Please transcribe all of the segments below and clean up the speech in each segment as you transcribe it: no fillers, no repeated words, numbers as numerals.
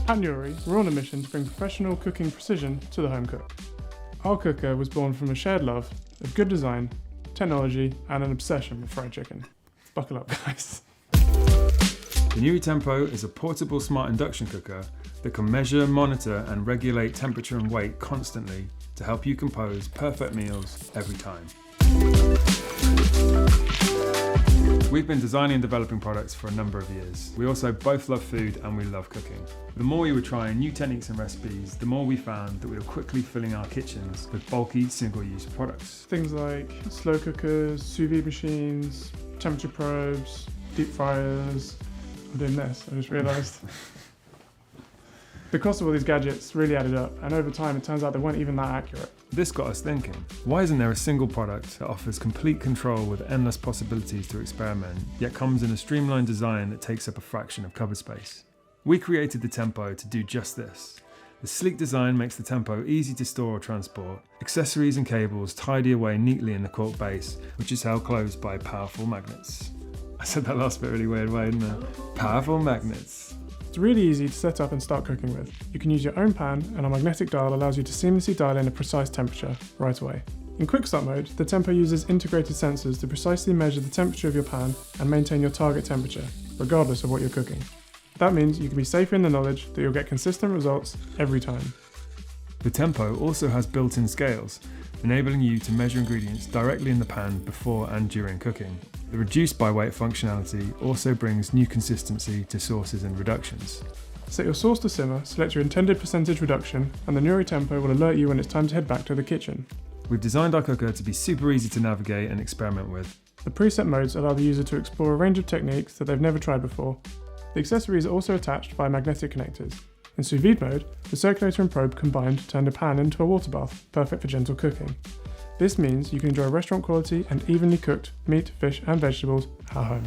At Nuri, we're on a mission to bring professional cooking precision to the home cook. Our cooker was born from a shared love of good design, technology, and an obsession with fried chicken. Buckle up, guys. The Nuri Tempo is a portable smart induction cooker that can measure, monitor, and regulate temperature and weight constantly to help you compose perfect meals every time. We've been designing and developing products for a number of years. We also both love food and we love cooking. The more we were trying new techniques and recipes, the more we found that we were quickly filling our kitchens with bulky single-use products. Things like slow cookers, sous vide machines, temperature probes, deep fryers. I'm doing this, I just realised. The cost of all these gadgets really added up, and over time it turns out they weren't even that accurate. This got us thinking, why isn't there a single product that offers complete control with endless possibilities to experiment, yet comes in a streamlined design that takes up a fraction of cupboard space? We created the Tempo to do just this. The sleek design makes the Tempo easy to store or transport. Accessories and cables tidy away neatly in the cork base, which is held closed by powerful magnets. I said that last bit really weird way, didn't I? Powerful magnets. It's really easy to set up and start cooking with. You can use your own pan, and our magnetic dial allows you to seamlessly dial in a precise temperature right away. In quick start mode, the Tempo uses integrated sensors to precisely measure the temperature of your pan and maintain your target temperature, regardless of what you're cooking. That means you can be safer in the knowledge that you'll get consistent results every time. The Tempo also has built-in scales, enabling you to measure ingredients directly in the pan before and during cooking. The reduced by weight functionality also brings new consistency to sauces and reductions. Set your sauce to simmer, select your intended percentage reduction, and the Nuri Tempo will alert you when it's time to head back to the kitchen. We've designed our cooker to be super easy to navigate and experiment with. The preset modes allow the user to explore a range of techniques that they've never tried before. The accessories are also attached via magnetic connectors. In sous vide mode, the circulator and probe combined turn a pan into a water bath, perfect for gentle cooking. This means you can enjoy restaurant quality and evenly cooked meat, fish and vegetables at home.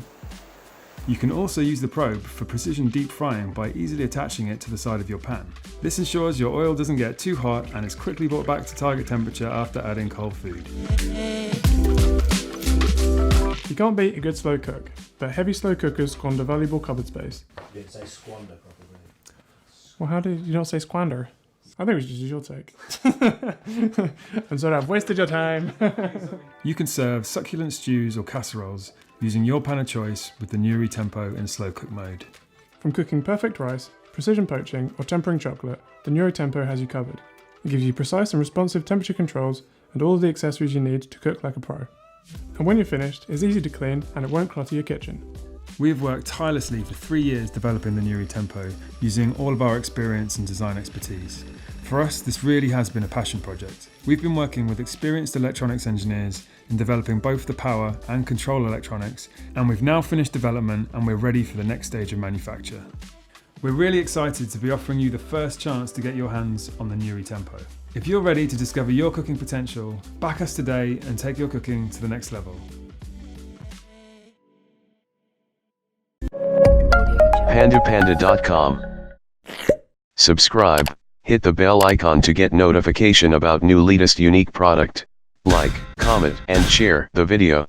You can also use the probe for precision deep frying by easily attaching it to the side of your pan. This ensures your oil doesn't get too hot and is quickly brought back to target temperature after adding cold food. You can't beat a good slow cook, but heavy slow cookers squander valuable cupboard space. You didn't say squander properly. Well, how did you not say squander? I think we should just use your take. I'm sorry, I've wasted your time. You can serve succulent stews or casseroles using your pan of choice with the Nuri Tempo in slow cook mode. From cooking perfect rice, precision poaching, or tempering chocolate, the Nuri Tempo has you covered. It gives you precise and responsive temperature controls and all of the accessories you need to cook like a pro. And when you're finished, it's easy to clean and it won't clutter your kitchen. We have worked tirelessly for 3 years developing the Nuri Tempo, using all of our experience and design expertise. For us, this really has been a passion project. We've been working with experienced electronics engineers in developing both the power and control electronics, and we've now finished development and we're ready for the next stage of manufacture. We're really excited to be offering you the first chance to get your hands on the Nuri Tempo. If you're ready to discover your cooking potential, back us today and take your cooking to the next level. PanduPanda.com. Subscribe, hit the bell icon to get notification about new latest unique product. Like, comment, and share the video.